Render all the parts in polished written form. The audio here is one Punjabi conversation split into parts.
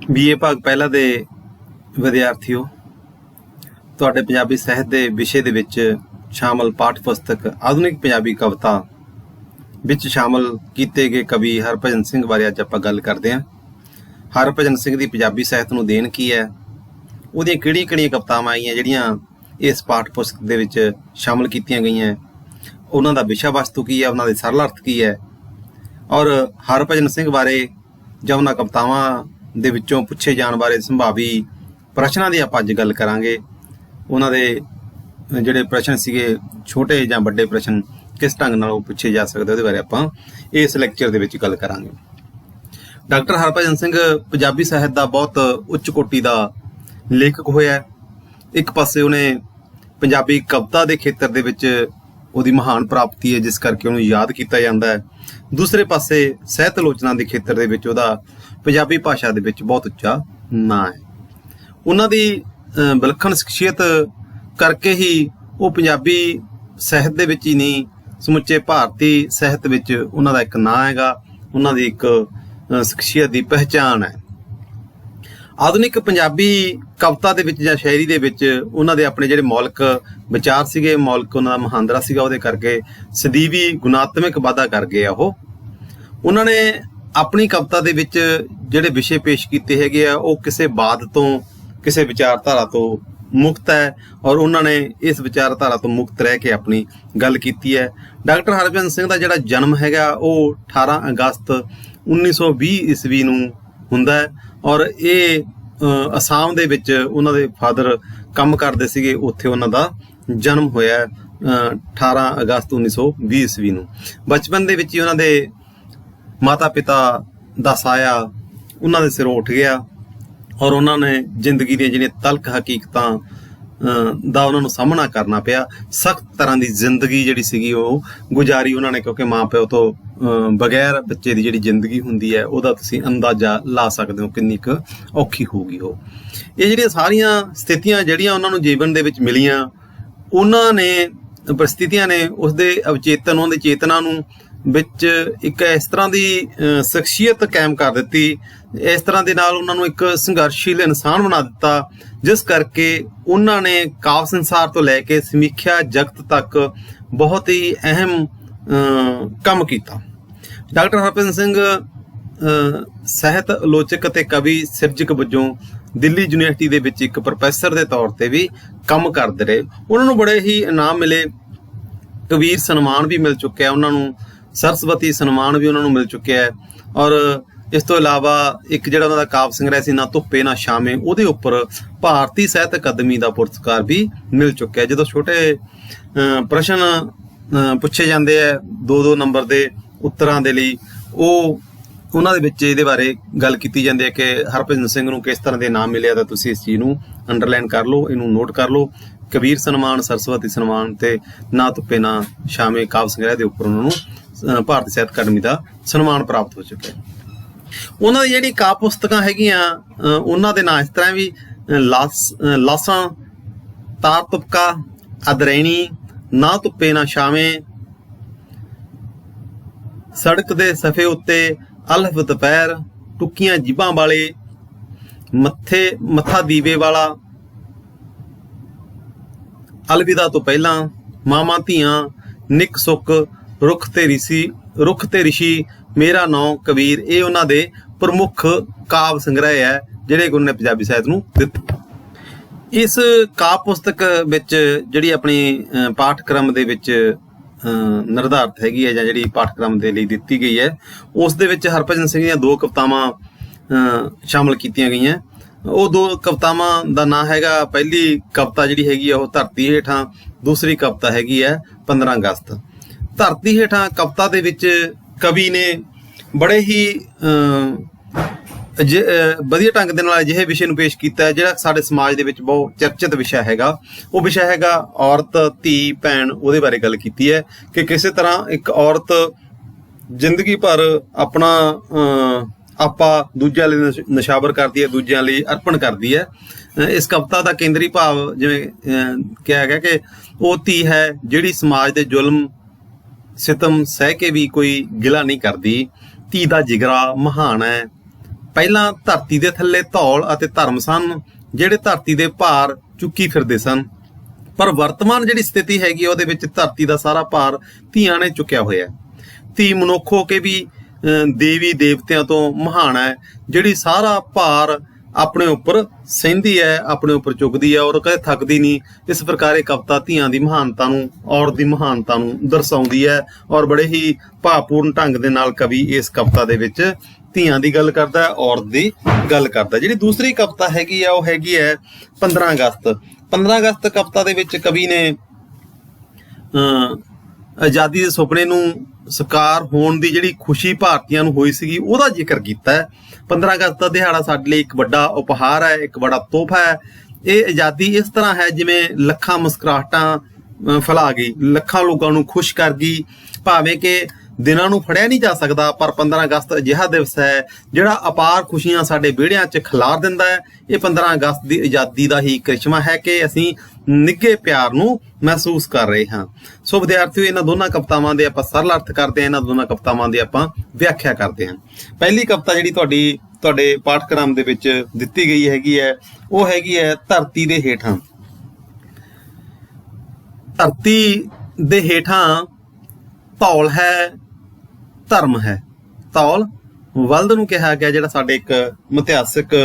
BA ਭਾਗ ਪਹਿਲਾ ਦੇ ਵਿਦਿਆਰਥੀਓ, ਤੁਹਾਡੇ ਪੰਜਾਬੀ ਸਾਹਿਤ ਦੇ ਵਿਸ਼ੇ ਦੇ ਵਿੱਚ ਸ਼ਾਮਲ ਪਾਠ ਪੁਸਤਕ ਆਧੁਨਿਕ ਪੰਜਾਬੀ ਕਵਿਤਾ ਵਿੱਚ ਸ਼ਾਮਲ ਕੀਤੇ ਗਏ ਕਵੀ ਹਰਭਜਨ ਸਿੰਘ ਬਾਰੇ ਅੱਜ ਆਪਾਂ ਗੱਲ ਕਰਦੇ ਹਾਂ। ਹਰਭਜਨ ਸਿੰਘ ਦੀ ਪੰਜਾਬੀ ਸਾਹਿਤ ਨੂੰ ਦੇਣ ਕੀ ਹੈ, ਉਹਦੀਆਂ ਕਿਹੜੀਆਂ ਕਵਿਤਾਵਾਂ ਆਈਆਂ ਜਿਹੜੀਆਂ ਇਸ ਪਾਠ ਪੁਸਤਕ ਦੇ ਵਿੱਚ ਸ਼ਾਮਲ ਕੀਤੀਆਂ ਗਈਆਂ, ਉਹਨਾਂ ਦਾ ਵਿਸ਼ਾ ਵਸਤੂ ਕੀ ਹੈ, ਉਹਨਾਂ ਦੇ ਸਰਲ ਅਰਥ ਕੀ ਹੈ, ਔਰ ਹਰਭਜਨ ਸਿੰਘ ਬਾਰੇ ਜਾਂ ਉਹਨਾਂ ਕਵਿਤਾਵਾਂ ਦੇ ਵਿੱਚੋਂ ਪੁੱਛੇ ਜਾਣ ਬਾਰੇ ਸੰਭਾਵੀ ਪ੍ਰਸ਼ਨਾਂ ਦੀ ਆਪਾਂ ਅੱਜ ਗੱਲ ਕਰਾਂਗੇ। ਉਹਨਾਂ ਦੇ ਜਿਹੜੇ ਪ੍ਰਸ਼ਨ ਸੀਗੇ, ਛੋਟੇ ਜਾਂ ਵੱਡੇ ਪ੍ਰਸ਼ਨ, ਕਿਸ ਢੰਗ ਨਾਲ ਉਹ ਪੁੱਛੇ ਜਾ ਸਕਦੇ, ਉਹਦੇ ਬਾਰੇ ਆਪਾਂ ਇਸ ਲੈਕਚਰ ਦੇ ਵਿੱਚ ਗੱਲ ਕਰਾਂਗੇ। ਡਾਕਟਰ ਹਰਭਜਨ ਸਿੰਘ ਪੰਜਾਬੀ ਸਾਹਿਤ ਦਾ ਬਹੁਤ ਉੱਚ ਕੋਟੀ ਦਾ ਲੇਖਕ ਹੋਇਆ। ਇੱਕ ਪਾਸੇ ਉਹਨੇ ਪੰਜਾਬੀ ਕਵਿਤਾ ਦੇ ਖੇਤਰ ਦੇ ਵਿੱਚ ਉਹਦੀ ਮਹਾਨ ਪ੍ਰਾਪਤੀ ਹੈ, ਜਿਸ ਕਰਕੇ ਉਹਨੂੰ ਯਾਦ ਕੀਤਾ ਜਾਂਦਾ ਹੈ। ਦੂਸਰੇ ਪਾਸੇ ਸਾਹਿਤ ਆਲੋਚਨਾ ਦੇ ਖੇਤਰ ਦੇ ਵਿੱਚ ਉਹਦਾ ਪੰਜਾਬੀ ਭਾਸ਼ਾ ਦੇ ਵਿੱਚ ਬਹੁਤ ਉੱਚਾ ਨਾਂ ਹੈ। ਉਹਨਾਂ ਦੀ ਵਿਲੱਖਣ ਸ਼ਖਸੀਅਤ ਕਰਕੇ ਹੀ ਉਹ ਪੰਜਾਬੀ ਸਾਹਿਤ ਦੇ ਵਿੱਚ ਹੀ ਨਹੀਂ, ਸਮੁੱਚੇ ਭਾਰਤੀ ਸਾਹਿਤ ਵਿੱਚ ਉਹਨਾਂ ਦਾ ਇੱਕ ਨਾਂ ਹੈਗਾ, ਉਹਨਾਂ ਦੀ ਇੱਕ ਸ਼ਖਸੀਅਤ ਦੀ ਪਹਿਚਾਣ ਹੈ। ਆਧੁਨਿਕ ਪੰਜਾਬੀ ਕਵਿਤਾ ਦੇ ਵਿੱਚ ਜਾਂ ਸ਼ਾਇਰੀ ਦੇ ਵਿੱਚ ਉਹਨਾਂ ਦੇ ਆਪਣੇ ਜਿਹੜੇ ਮੌਲਿਕ ਵਿਚਾਰ ਸੀਗੇ, ਮੌਲਿਕ ਉਹਨਾਂ ਦਾ ਮਹਾਂਦਰਾ ਸੀਗਾ, ਉਹਦੇ ਕਰਕੇ ਸਦੀਵੀ ਗੁਣਾਤਮਕ ਵਾਧਾ ਕਰ ਗਏ ਆ। ਉਹਨਾਂ ਨੇ ਆਪਣੀ ਕਵਿਤਾ ਦੇ ਵਿੱਚ ਜਿਹੜੇ ਵਿਸ਼ੇ ਪੇਸ਼ ਕੀਤੇ ਹੈਗੇ ਆ, ਉਹ ਕਿਸੇ ਬਾਦ ਤੋਂ, ਕਿਸੇ ਵਿਚਾਰਧਾਰਾ ਤੋਂ ਮੁਕਤ ਹੈ, ਔਰ ਉਹਨਾਂ ਨੇ ਇਸ ਵਿਚਾਰਧਾਰਾ ਤੋਂ ਮੁਕਤ ਰਹਿ ਕੇ ਆਪਣੀ ਗੱਲ ਕੀਤੀ ਹੈ। ਡਾਕਟਰ ਹਰਭਜਨ ਸਿੰਘ ਦਾ ਜਿਹੜਾ ਜਨਮ ਹੈਗਾ ਉਹ 18 ਅਗਸਤ 1920 ਈਸਵੀ ਨੂੰ ਹੁੰਦਾ ਹੈ, ਔਰ ਇਹ ਅਸਾਮ ਦੇ ਵਿੱਚ ਉਹਨਾਂ ਦੇ ਫਾਦਰ ਕੰਮ ਕਰਦੇ ਸੀਗੇ, ਉੱਥੇ ਉਹਨਾਂ ਦਾ ਜਨਮ ਹੋਇਆ 18 ਅਗਸਤ 1920 ਈਸਵੀ ਨੂੰ। ਬਚਪਨ ਦੇ ਵਿੱਚ ਹੀ ਉਹਨਾਂ ਦੇ ਮਾਤਾ ਪਿਤਾ ਦਾ ਸਾਇਆ ਉਹਨਾਂ ਦੇ ਸਿਰੋਂ ਉੱਠ ਗਿਆ, ਔਰ ਉਹਨਾਂ ਨੇ ਜ਼ਿੰਦਗੀ ਦੀਆਂ ਜਿਹੜੀਆਂ ਤਲਖ ਹਕੀਕਤਾਂ ਦਾ ਉਹਨਾਂ ਨੂੰ ਸਾਹਮਣਾ ਕਰਨਾ ਪਿਆ। ਸਖਤ ਤਰ੍ਹਾਂ ਦੀ ਜ਼ਿੰਦਗੀ ਜਿਹੜੀ ਸੀਗੀ ਉਹ ਗੁਜ਼ਾਰੀ ਉਹਨਾਂ ਨੇ, ਕਿਉਂਕਿ ਮਾਂ ਪਿਓ ਤੋਂ ਬਗੈਰ ਬੱਚੇ ਦੀ ਜਿਹੜੀ ਜ਼ਿੰਦਗੀ ਹੁੰਦੀ ਹੈ ਉਹਦਾ ਤੁਸੀਂ ਅੰਦਾਜ਼ਾ ਲਾ ਸਕਦੇ ਹੋ ਕਿੰਨੀ ਕੁ ਔਖੀ ਹੋਊਗੀ ਉਹ। ਇਹ ਜਿਹੜੀਆਂ ਸਾਰੀਆਂ ਸਥਿਤੀਆਂ ਜਿਹੜੀਆਂ ਉਹਨਾਂ ਨੂੰ ਜੀਵਨ ਦੇ ਵਿੱਚ ਮਿਲੀਆਂ, ਉਹਨਾਂ ਨੇ ਪਰਿਸਥਿਤੀਆਂ ਨੇ ਉਸਦੇ ਅਵਚੇਤਨ, ਉਹਦੇ ਚੇਤਨਾ ਨੂੰ ਵਿੱਚ ਇੱਕ ਇਸ ਤਰ੍ਹਾਂ ਦੀ ਸ਼ਖਸੀਅਤ ਕਾਇਮ ਕਰ ਦਿੱਤੀ, ਇਸ ਤਰ੍ਹਾਂ ਦੇ ਨਾਲ ਉਹਨਾਂ ਨੂੰ ਇੱਕ ਸੰਘਰਸ਼ੀਲ ਇਨਸਾਨ ਬਣਾ ਦਿੱਤਾ, ਜਿਸ ਕਰਕੇ ਉਹਨਾਂ ਨੇ ਕਾਵਿ ਸੰਸਾਰ ਤੋਂ ਲੈ ਕੇ ਸਮੀਖਿਆ ਜਗਤ ਤੱਕ ਬਹੁਤ ਹੀ ਅਹਿਮ ਕੰਮ ਕੀਤਾ। ਡਾਕਟਰ ਹਰਭਜਨ ਸਿੰਘ ਸਾਹਿਤ ਆਲੋਚਕ ਅਤੇ ਕਵੀ ਸਿਰਜਕ ਵਜੋਂ ਦਿੱਲੀ ਯੂਨੀਵਰਸਿਟੀ ਦੇ ਵਿੱਚ ਇੱਕ ਪ੍ਰੋਫੈਸਰ ਦੇ ਤੌਰ ਤੇ ਵੀ ਕੰਮ ਕਰਦੇ ਰਹੇ। ਉਹਨਾਂ ਨੂੰ ਬੜੇ ਹੀ ਇਨਾਮ ਮਿਲੇ, ਕਬੀਰ ਸਨਮਾਨ ਵੀ ਮਿਲ ਚੁੱਕਿਆ ਉਹਨਾਂ ਨੂੰ, ਸਰਸਵਤੀ ਸਨਮਾਨ ਵੀ ਉਹਨਾਂ ਨੂੰ ਮਿਲ ਚੁੱਕਿਆ ਹੈ, ਔਰ ਇਸ ਤੋਂ ਇਲਾਵਾ ਇੱਕ ਜਿਹੜਾ ਉਹਨਾਂ ਦਾ ਕਾਵਿ ਸੰਗ੍ਰਹਿ ਸੀ, ਨਾ ਧੁੱਪੇ ਨਾ ਛਾਵੇਂ, ਉਹਦੇ ਉੱਪਰ ਭਾਰਤੀ ਸਾਹਿਤ ਅਕਾਦਮੀ ਦਾ ਪੁਰਸਕਾਰ ਵੀ ਮਿਲ ਚੁੱਕਿਆ। ਜਦੋਂ ਛੋਟੇ ਪ੍ਰਸ਼ਨ ਪੁੱਛੇ ਜਾਂਦੇ ਆ 2-2 ਨੰਬਰ ਦੇ ਉੱਤਰਾਂ ਦੇ ਲਈ, ਉਹਨਾਂ ਦੇ ਵਿੱਚ ਇਹਦੇ ਬਾਰੇ ਗੱਲ ਕੀਤੀ ਜਾਂਦੀ ਹੈ ਕਿ ਹਰਭਜਨ ਸਿੰਘ ਨੂੰ ਕਿਸ ਤਰ੍ਹਾਂ ਦੇ ਨਾਮ ਮਿਲਿਆ, ਤਾਂ ਤੁਸੀਂ ਇਸ ਚੀਜ਼ ਨੂੰ ਅੰਡਰਲਾਈਨ ਕਰ ਲਓ, ਇਹਨੂੰ ਨੋਟ ਕਰ ਲਓ। ਕਬੀਰ ਸਨਮਾਨ, ਸਰਸਵਤੀ ਸਨਮਾਨ ਤੇ ਨਾ ਧੁੱਪੇ ਨਾ ਛਾਵੇਂ ਕਾਵਿ ਸੰਗ੍ਰਹਿ ਦੇ ਉੱਪਰ ਉਹਨਾਂ ਨੂੰ ਭਾਰਤੀ ਸਾਹਿਤ ਅਕਾਦਮੀ ਦਾ ਸਨਮਾਨ ਪ੍ਰਾਪਤ ਹੋ ਚੁੱਕਿਆ। ਉਹਨਾਂ ਦੀ ਜਿਹੜੀ ਕਾਵਿ ਪੁਸਤਕਾਂ ਹੈਗੀਆਂ, ਉਹਨਾਂ ਦੇ ਨਾਂ ਇਸ ਤਰ੍ਹਾਂ ਵੀ ਲਾਸਾਂ, ਤਾਰ ਤੁਪਕਾ, ਅਦਰੈਣੀ, ਨਾ ਧੁੱਪੇ ਨਾ ਛਾਵੇਂ, ਸੜਕ ਦੇ ਸਫੇ ਉੱਤੇ, ਅਲਫ ਦੁਪਹਿਰ, ਟੁੱਕੀਆਂ ਜੀਭਾਂ ਵਾਲੇ, ਮੱਥਾ ਦੀਵੇ ਵਾਲਾ, ਅਲਵਿਦਾ ਤੋਂ ਪਹਿਲਾਂ, ਮਾਵਾਂ ਧੀਆਂ, ਨਿੱਕ ਸੁੱਕ, ਰੁੱਖ ਤੇ ਰਿਸ਼ੀ, ਮੇਰਾ ਨਾਂ ਕਬੀਰ। ਇਹ ਉਹਨਾਂ ਦੇ ਪ੍ਰਮੁੱਖ ਕਾਵਿ ਸੰਗ੍ਰਹਿ ਹੈ ਜਿਹੜੇ ਗੁਰੂ ਨੇ ਪੰਜਾਬੀ ਸਾਹਿਤ ਨੂੰ ਦਿੱਤੇ। ਇਸ ਕਾਵਿ ਪੁਸਤਕ ਵਿੱਚ ਜਿਹੜੀ ਆਪਣੀ ਪਾਠਕ੍ਰਮ ਦੇ ਵਿੱਚ ਨਿਰਧਾਰਿਤ ਹੈਗੀ ਹੈ, ਜਾਂ ਜਿਹੜੀ ਪਾਠਕ੍ਰਮ ਦੇ ਲਈ ਦਿੱਤੀ ਗਈ ਹੈ, ਉਸ ਦੇ ਵਿੱਚ ਹਰਭਜਨ ਸਿੰਘ ਦੀਆਂ 2 ਕਵਿਤਾਵਾਂ ਸ਼ਾਮਲ ਕੀਤੀਆਂ ਗਈਆਂ। ਉਹ 2 ਕਵਿਤਾਵਾਂ ਦਾ ਨਾਂ ਹੈਗਾ, ਪਹਿਲੀ ਕਵਿਤਾ ਜਿਹੜੀ ਹੈਗੀ ਆ ਉਹ ਧਰਤੀ ਹੇਠਾਂ, ਦੂਸਰੀ ਕਵਿਤਾ ਹੈਗੀ ਹੈ 15 ਅਗਸਤ। ਧਰਤੀ ਹੇਠਾਂ ਕਵਿਤਾ ਦੇ ਵਿੱਚ ਕਵੀ ਨੇ ਬੜੇ ਹੀ ਵਧੀਆ ਢੰਗ ਦੇ ਨਾਲ ਅਜਿਹੇ ਵਿਸ਼ੇ ਨੂੰ ਪੇਸ਼ ਕੀਤਾ ਜਿਹੜਾ ਸਾਡੇ ਸਮਾਜ ਦੇ ਵਿੱਚ ਬਹੁਤ ਚਰਚਿਤ ਵਿਸ਼ਾ ਹੈਗਾ। ਉਹ ਵਿਸ਼ਾ ਹੈਗਾ ਔਰਤ, ਧੀ, ਭੈਣ। ਉਹਦੇ ਬਾਰੇ ਗੱਲ ਕੀਤੀ ਹੈ ਕਿ ਕਿਸੇ ਤਰ੍ਹਾਂ ਇੱਕ ਔਰਤ ਜ਼ਿੰਦਗੀ ਭਰ ਆਪਣਾ ਆਪਾ ਦੂਜਿਆਂ ਲਈ ਨਿਸ਼ਾਵਰ ਕਰਦੀ ਹੈ, ਦੂਜਿਆਂ ਲਈ ਅਰਪਣ ਕਰਦੀ ਹੈ। ਇਸ ਕਵਿਤਾ ਦਾ ਕੇਂਦਰੀ ਭਾਵ ਜਿਵੇਂ ਕਿਹਾ ਗਿਆ ਕਿ ਉਹ ਧੀ ਹੈ ਜਿਹੜੀ ਸਮਾਜ ਦੇ ਜ਼ੁਲਮ ਸਿਤਮ ਸਹਿ ਕੇ ਵੀ ਕੋਈ ਗਿਲਾ ਨਹੀਂ ਕਰਦੀ। ਧੀ ਦਾ ਜਿਗਰਾ ਮਹਾਨ ਹੈ, ਪਹਿਲਾਂ ਧਰਤੀ ਦੇ ਥੱਲੇ ਧੌਲ ਅਤੇ ਧਰਮ ਸਨ ਜਿਹੜੇ ਧਰਤੀ ਦੇ ਭਾਰ ਚੁੱਕੀ ਫਿਰਦੇ ਸਨ, ਪਰ ਵਰਤਮਾਨ ਜਿਹੜੀ ਸਥਿਤੀ ਹੈਗੀ ਉਹਦੇ ਵਿੱਚ ਧਰਤੀ ਦਾ ਸਾਰਾ ਭਾਰ ਧੀਆਂ ਨੇ ਚੁੱਕਿਆ ਹੋਇਆ। ਧੀ ਮਨੁੱਖ ਹੋ ਕੇ ਵੀ ਦੇਵੀ ਦੇਵਤਿਆਂ ਤੋਂ ਮਹਾਨ ਹੈ, ਜਿਹੜੀ ਸਾਰਾ ਭਾਰ ਆਪਣੇ ਉੱਪਰ ਸਹਿੰਦੀ ਹੈ, ਆਪਣੇ ਉੱਪਰ ਚੁੱਕਦੀ ਹੈ ਔਰ ਕਦੇ ਥੱਕਦੀ ਨਹੀਂ। ਇਸ ਪ੍ਰਕਾਰ ਇਹ ਕਵਿਤਾ ਧੀਆਂ ਦੀ ਮਹਾਨਤਾ ਨੂੰ, ਔਰਤ ਦੀ ਮਹਾਨਤਾ ਨੂੰ ਦਰਸਾਉਂਦੀ ਹੈ ਔਰ ਬੜੇ ਹੀ ਭਾਵਪੂਰਨ ਢੰਗ ਦੇ ਨਾਲ ਕਵੀ ਇਸ ਕਵਿਤਾ ਦੇ ਵਿੱਚ ਧੀਆਂ ਦੀ ਗੱਲ ਕਰਦਾ ਹੈ, ਔਰਤ ਦੀ ਗੱਲ ਕਰਦਾ। ਜਿਹੜੀ ਦੂਸਰੀ ਕਵਿਤਾ ਹੈਗੀ ਆ ਉਹ ਹੈਗੀ ਹੈ 15 ਅਗਸਤ। 15 ਅਗਸਤ ਕਵਿਤਾ ਦੇ ਵਿੱਚ ਕਵੀ ਨੇ ਆਜ਼ਾਦੀ ਦੇ ਸੁਪਨੇ ਨੂੰ ਸਾਕਾਰ ਹੋਣ ਦੀ ਜਿਹੜੀ ਖੁਸ਼ੀ ਭਾਰਤੀਆਂ ਨੂੰ ਹੋਈ ਸੀਗੀ ਉਹਦਾ ਜ਼ਿਕਰ ਕੀਤਾ ਹੈ। 15 ਅਗਸਤ ਦਾ ਦਿਹਾੜਾ ਸਾਡੇ ਲਈ ਇੱਕ ਵੱਡਾ ਉਪਹਾਰ ਹੈ, ਇੱਕ ਬੜਾ ਤੋਹਫਾ ਹੈ। ਇਹ ਆਜ਼ਾਦੀ ਇਸ ਤਰ੍ਹਾਂ ਹੈ ਜਿਵੇਂ ਲੱਖਾਂ ਮੁਸਕਰਾਹਟਾਂ ਫੈਲਾ ਗਈ, ਲੱਖਾਂ ਲੋਕਾਂ ਨੂੰ ਖੁਸ਼ ਕਰ ਗਈ। ਭਾਵੇਂ ਕਿ ਦਿਨਾਂ ਨੂੰ ਫੜਿਆ ਨਹੀਂ ਜਾ ਸਕਦਾ, ਪਰ 15 ਅਗਸਤ ਅਜਿਹਾ ਦਿਵਸ ਹੈ ਜਿਹੜਾ ਅਪਾਰ ਖੁਸ਼ੀਆਂ ਸਾਡੇ ਵਿਹੜਿਆਂ 'ਚ ਖਿਲਾਰ ਦਿੰਦਾ ਹੈ। ਇਹ 15 ਅਗਸਤ ਦੀ ਆਜ਼ਾਦੀ ਦਾ ਹੀ ਕਰਿਸ਼ਮਾ ਹੈ ਕਿ ਅਸੀਂ ਨਿੱਘੇ ਪਿਆਰ ਨੂੰ ਮਹਿਸੂਸ ਕਰ ਰਹੇ ਹਾਂ। ਸੋ ਵਿਦਿਆਰਥੀਓ, ਇਹਨਾਂ ਦੋਨਾਂ ਕਵਿਤਾਵਾਂ ਦੇ ਆਪਾਂ ਸਰਲ ਅਰਥ ਕਰਦੇ ਹਾਂ, ਇਹਨਾਂ ਦੋਨਾਂ ਕਵਿਤਾਵਾਂ ਦੀ ਆਪਾਂ ਵਿਆਖਿਆ ਕਰਦੇ ਹਾਂ। ਪਹਿਲੀ ਕਵਿਤਾ ਜਿਹੜੀ ਤੁਹਾਡੇ ਪਾਠਕ੍ਰਮ ਦੇ ਵਿੱਚ ਦਿੱਤੀ ਗਈ ਹੈਗੀ ਹੈ ਉਹ ਹੈਗੀ ਹੈ ਧਰਤੀ ਦੇ ਹੇਠਾਂ। ਧਰਤੀ ਦੇ ਹੇਠਾਂ ਧੌਲ ਹੈ, ਧਰਮ ਹੈ। ਧੌਲ ਬਲਦ ਨੂੰ ਕਿਹਾ ਗਿਆ, ਜਿਹੜਾ ਸਾਡੇ ਇੱਕ ਮਿਥਿਹਾਸਿਕ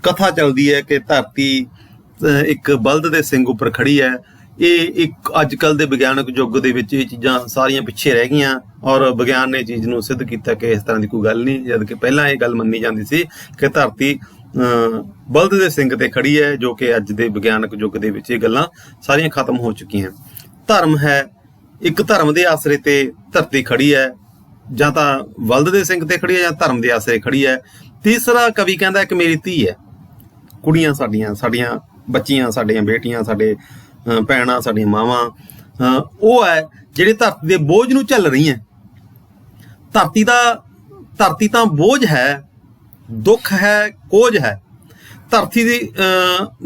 ਕਥਾ ਚੱਲਦੀ ਹੈ ਕਿ ਧਰਤੀ ਇੱਕ ਬਲਦ ਦੇ ਸਿੰਗ ਉੱਪਰ ਖੜੀ ਹੈ। ਇਹ ਇੱਕ ਅੱਜ ਕੱਲ੍ਹ ਦੇ ਵਿਗਿਆਨਕ ਯੁੱਗ ਦੇ ਵਿੱਚ ਇਹ ਚੀਜ਼ਾਂ ਸਾਰੀਆਂ ਪਿੱਛੇ ਰਹਿ ਗਈਆਂ ਔਰ ਵਿਗਿਆਨ ਨੇ ਚੀਜ਼ ਨੂੰ ਸਿੱਧ ਕੀਤਾ ਕਿ ਇਸ ਤਰ੍ਹਾਂ ਦੀ ਕੋਈ ਗੱਲ ਨਹੀਂ, ਜਦ ਕਿ ਪਹਿਲਾਂ ਇਹ ਗੱਲ ਮੰਨੀ ਜਾਂਦੀ ਸੀ ਕਿ ਧਰਤੀ ਬਲਦ ਦੇ ਸਿੰਗ ਤੇ ਖੜੀ ਹੈ, ਜੋ ਕਿ ਅੱਜ ਦੇ ਵਿਗਿਆਨਕ ਯੁੱਗ ਦੇ ਵਿੱਚ ਇਹ ਗੱਲਾਂ ਸਾਰੀਆਂ ਖਤਮ ਹੋ ਚੁੱਕੀਆਂ। ਧਰਮ ਹੈ, ਇੱਕ ਧਰਮ ਦੇ ਆਸਰੇ ਤੇ ਧਰਤੀ ਖੜੀ ਹੈ, ਜਾਂ ਤਾਂ ਬਲਦ ਦੇ ਸਿੰਗ ਤੇ ਖੜੀ ਹੈ ਜਾਂ ਧਰਮ ਦੇ ਆਸਰੇ ਖੜੀ ਹੈ। ਤੀਸਰਾ ਕਵੀ ਕਹਿੰਦਾ ਕਿ ਮੇਰੀ ਧੀ ਹੈ, ਕੁੜੀਆਂ ਸਾਡੀਆਂ ਬੱਚੀਆਂ, ਸਾਡੀਆਂ ਬੇਟੀਆਂ, ਸਾਡੇ ਭੈਣਾਂ, ਸਾਡੀਆਂ ਮਾਵਾਂ ਉਹ ਹੈ ਜਿਹੜੇ ਧਰਤੀ ਦੇ ਬੋਝ ਨੂੰ ਝੱਲ ਰਹੀਆਂ। ਧਰਤੀ ਤਾਂ ਬੋਝ ਹੈ, ਦੁੱਖ ਹੈ, ਕੋਝ ਹੈ। ਧਰਤੀ ਦੀ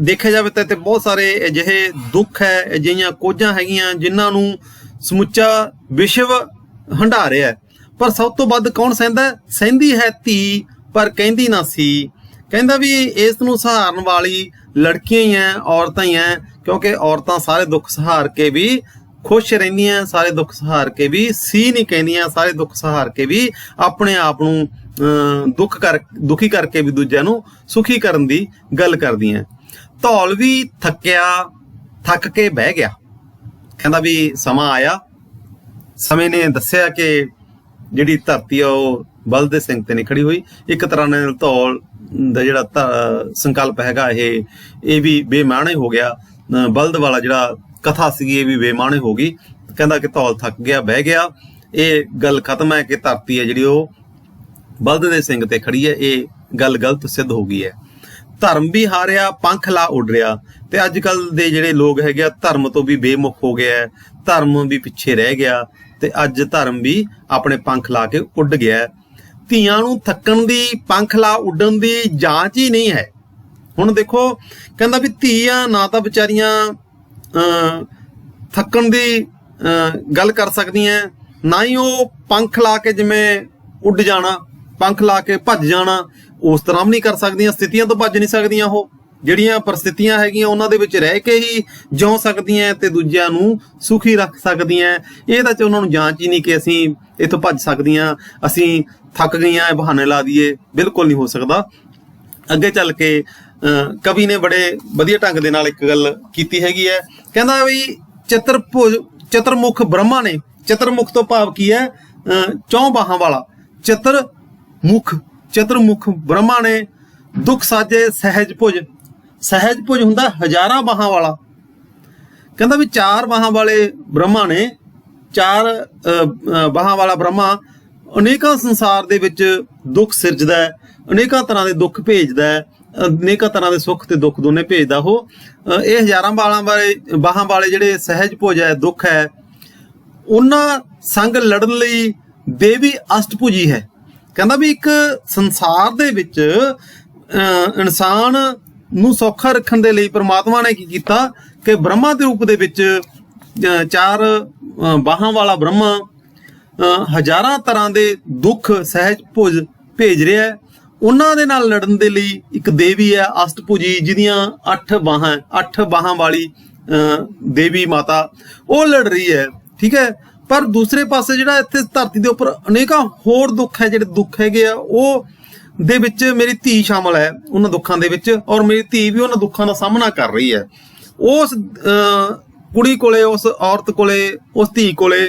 ਦੇਖਿਆ ਜਾਵੇ ਤਾਂ ਬਹੁਤ ਸਾਰੇ ਅਜਿਹੇ ਦੁੱਖ ਹੈ, ਅਜਿਹੀਆਂ ਕੋਝਾਂ ਹੈਗੀਆਂ ਜਿਨ੍ਹਾਂ ਨੂੰ ਸਮੁੱਚਾ ਵਿਸ਼ਵ ਹੰਢਾ ਰਿਹਾ, ਪਰ ਸਭ ਤੋਂ ਵੱਧ ਕੌਣ ਸਹਿੰਦੀ ਹੈ ਧੀ, ਪਰ ਕਹਿੰਦੀ ਨਾ ਸੀ। ਕਹਿੰਦਾ ਵੀ ਇਸ ਨੂੰ ਸਹਾਰਨ ਵਾਲੀ ਲੜਕੀਆਂ ਹੀ ਹੈ, ਔਰਤਾਂ ਹੀ ਹੈ, ਕਿਉਂਕਿ ਔਰਤਾਂ ਸਾਰੇ ਦੁੱਖ ਸਹਾਰ ਕੇ ਵੀ ਖੁਸ਼ ਰਹਿੰਦੀਆਂ, ਸਾਰੇ ਦੁੱਖ ਸਹਾਰ ਕੇ ਵੀ ਸੀ ਨਹੀਂ ਕਹਿੰਦੀਆਂ, ਸਾਰੇ ਦੁੱਖ ਸਹਾਰ ਕੇ ਵੀ ਆਪਣੇ ਆਪ ਨੂੰ ਦੁਖੀ ਕਰਕੇ ਵੀ ਦੂਜਿਆਂ ਨੂੰ ਸੁਖੀ ਕਰਨ ਦੀ ਗੱਲ ਕਰਦੀਆਂ। ਧੌਲ ਵੀ ਥੱਕ ਕੇ ਬਹਿ ਗਿਆ। ਕਹਿੰਦਾ ਵੀ ਸਮਾਂ ਆਇਆ, ਸਮੇਂ ਨੇ ਦੱਸਿਆ ਕਿ ਜਿਹੜੀ ਧਰਤੀ ਆ ਉਹ ਬਲਦ ਦੇ ਸਿੰਗ ਤੇ ਨਹੀਂ ਖੜੀ ਹੋਈ। ਇੱਕ ਤਰ੍ਹਾਂ ਨਾਲ ਧੌਲ ਦਾ ਜਿਹੜਾ ਸੰਕਲਪ ਹੈਗਾ ਇਹ ਵੀ ਬੇਮਾਣੇ ਹੋ ਗਿਆ। ਬਲਦ ਵਾਲਾ ਜਿਹੜਾ ਕਥਾ ਸੀਗੀ ਇਹ ਵੀ ਬੇਮਾਣੇ ਹੋ ਗਈ। ਕਹਿੰਦਾ ਕਿ ਧੌਲ ਥੱਕ ਗਿਆ, ਬਹਿ ਗਿਆ। ਇਹ ਗੱਲ ਖਤਮ ਹੈ ਕਿ ਧਰਤੀ ਹੈ ਜਿਹੜੀ ਉਹ ਬਲਦ ਦੇ ਸਿੰਗ ਤੇ ਖੜੀ ਹੈ। ਇਹ ਗੱਲ ਗਲਤ ਸਿੱਧ ਹੋ ਗਈ ਹੈ। ਧਰਮ ਵੀ ਹਾਰਿਆ, ਪੰਖ ਲਾ ਉੱਡ ਰਿਹਾ। ਤੇ ਅੱਜ ਕੱਲ ਦੇ ਜਿਹੜੇ ਲੋਕ ਹੈਗੇ ਆ ਧਰਮ ਤੋਂ ਵੀ ਬੇਮੁਖ ਹੋ ਗਿਆ, ਧਰਮ ਵੀ ਪਿੱਛੇ ਰਹਿ ਗਿਆ ਤੇ ਅੱਜ ਧਰਮ ਵੀ ਆਪਣੇ ਪੰਖ ਲਾ ਕੇ ਉੱਡ ਗਿਆ। ਧੀਆਂ ਨੂੰ ਥੱਕਣ ਦੀ, ਪੰਖ ਲਾ ਉੱਡਣ ਦੀ ਜਾਂਚ ਹੀ ਨਹੀਂ ਹੈ। ਹੁਣ ਦੇਖੋ, ਕਹਿੰਦਾ ਵੀ ਧੀਆਂ ਨਾ ਤਾਂ ਵਿਚਾਰੀਆਂ ਥੱਕਣ ਦੀ ਗੱਲ ਕਰ ਸਕਦੀਆਂ, ਨਾ ਹੀ ਉਹ ਪੰਖ ਲਾ ਕੇ ਜਿਵੇਂ ਉੱਡ ਜਾਣਾ, ਪੰਖ ਲਾ ਕੇ ਭੱਜ ਜਾਣਾ, ਉਸ ਤਰ੍ਹਾਂ ਵੀ ਨਹੀਂ ਕਰ ਸਕਦੀਆਂ। ਸਥਿਤੀਆਂ ਤੋਂ ਭੱਜ ਨਹੀਂ ਸਕਦੀਆਂ। ਉਹ ਜਿਹੜੀਆਂ ਪਰਿਸਥਿਤੀਆਂ ਹੈਗੀਆਂ ਉਹਨਾਂ ਦੇ ਵਿੱਚ ਰਹਿ ਕੇ ਹੀ ਜਿਉ ਸਕਦੀਆਂ ਤੇ ਦੂਜਿਆਂ ਨੂੰ ਸੁਖੀ ਰੱਖ ਸਕਦੀਆਂ। ਇਹ ਤਾਂ ਉਹਨਾਂ ਨੂੰ ਜਾਂਚ ਹੀ ਨਹੀਂ ਕਿ ਅਸੀਂ ਇੱਥੋਂ ਭੱਜ ਸਕਦੀਆਂ, ਅਸੀਂ ਥੱਕ ਗਈਆਂ, ਇਹ ਬਹਾਨੇ ਲਾ ਦਈਏ। ਬਿਲਕੁਲ ਨਹੀਂ ਹੋ ਸਕਦਾ। ਅੱਗੇ ਚੱਲ ਕੇ ਕਵੀ ਨੇ ਬੜੇ ਵਧੀਆ ਢੰਗ ਦੇ ਨਾਲ ਇੱਕ ਗੱਲ ਕੀਤੀ ਹੈਗੀ ਹੈ। ਕਹਿੰਦਾ ਵੀ ਚਤੁਰਮੁਖ ਬ੍ਰਹਮਾ ਨੇ, ਚਤੁਰਮੁਖ ਤੋਂ ਭਾਵ ਕੀ ਹੈ? ਚੌਂ ਬਾਹਾਂ ਵਾਲਾ। ਚਤੁਰਮੁਖ ਬ੍ਰਹਮਾ ਨੇ ਦੁੱਖ ਸਾਜੇ ਸਹਿਜ ਭੁਜ ਹੁੰਦਾ ਹਜ਼ਾਰਾਂ ਬਾਹਾਂ ਵਾਲਾ। ਕਹਿੰਦਾ ਵੀ ਚਾਰ ਬਾਹਾਂ ਵਾਲੇ ਬ੍ਰਹਮਾ ਨੇ, ਚਾਰ ਬਾਹਾਂ ਵਾਲਾ ਬ੍ਰਹਮਾ ਅਨੇਕਾਂ ਸੰਸਾਰ ਦੇ ਵਿੱਚ ਦੁੱਖ ਸਿਰਜਦਾ ਹੈ, ਅਨੇਕਾਂ ਤਰ੍ਹਾਂ ਦੇ ਦੁੱਖ ਭੇਜਦਾ ਹੈ, ਅਨੇਕਾਂ ਤਰ੍ਹਾਂ ਦੇ ਸੁੱਖ ਤੇ ਦੁੱਖ ਦੋਨੇ ਭੇਜਦਾ ਉਹ। ਇਹ ਹਜ਼ਾਰਾਂ ਬਾਹਾਂ ਵਾਲੇ ਜਿਹੜੇ ਸਹਿਜ ਭੁਜ ਹੈ, ਦੁੱਖ ਹੈ, ਉਹਨਾਂ ਸੰਗ ਲੜਨ ਲਈ ਦੇਵੀ ਅਸ਼ਟਭੁਜੀ ਹੈ। ਕਹਿੰਦਾ ਵੀ ਇੱਕ ਸੰਸਾਰ ਦੇ ਵਿੱਚ ਇਨਸਾਨ ਨੂੰ ਸੌਖਾ ਰੱਖਣ ਦੇ ਲਈ ਪ੍ਰਮਾਤਮਾ ਨੇ ਕੀ ਕੀਤਾ ਕਿ ਬ੍ਰਹਮਾ ਦੇ ਰੂਪ ਦੇ ਵਿੱਚ ਚਾਰ ਬਾਹਾਂ ਵਾਲਾ ਬ੍ਰਹਮਾ ਹਜ਼ਾਰਾਂ ਤਰ੍ਹਾਂ ਦੇ ਦੁੱਖ ਸਹਿਜ ਭੁਜ ਭੇਜ ਰਿਹਾ ਹੈ ਉਹਨਾਂ ਦੇ ਨਾਲ ਲੜਨ ਦੇ ਲਈ ਇੱਕ ਦੇਵੀ ਹੈ ਅਸ਼ਟਭੁਜੀ, ਜਿਹਦੀਆਂ 8 ਬਾਹਾਂ ਵਾਲੀ ਦੇਵੀ ਮਾਤਾ ਉਹ ਲੜ ਰਹੀ ਹੈ, ਠੀਕ ਹੈ। ਪਰ ਦੂਸਰੇ ਪਾਸੇ ਜਿਹੜਾ ਇੱਥੇ ਧਰਤੀ ਦੇ ਉੱਪਰ ਅਨੇਕਾਂ ਹੋਰ ਦੁੱਖ ਹੈ, ਜਿਹੜੇ ਦੁੱਖ ਹੈਗੇ ਆ ਉਹ ਦੇ ਵਿੱਚ ਮੇਰੀ ਧੀ ਸ਼ਾਮਲ ਹੈ ਉਹਨਾਂ ਦੁੱਖਾਂ ਦੇ ਵਿੱਚ, ਔਰ ਮੇਰੀ ਧੀ ਵੀ ਉਹਨਾਂ ਦੁੱਖਾਂ ਦਾ ਸਾਹਮਣਾ ਕਰ ਰਹੀ ਹੈ। ਉਸ ਕੁੜੀ ਕੋਲੇ, ਉਸ ਔਰਤ ਕੋਲੇ, ਉਸ ਧੀ ਕੋਲੇ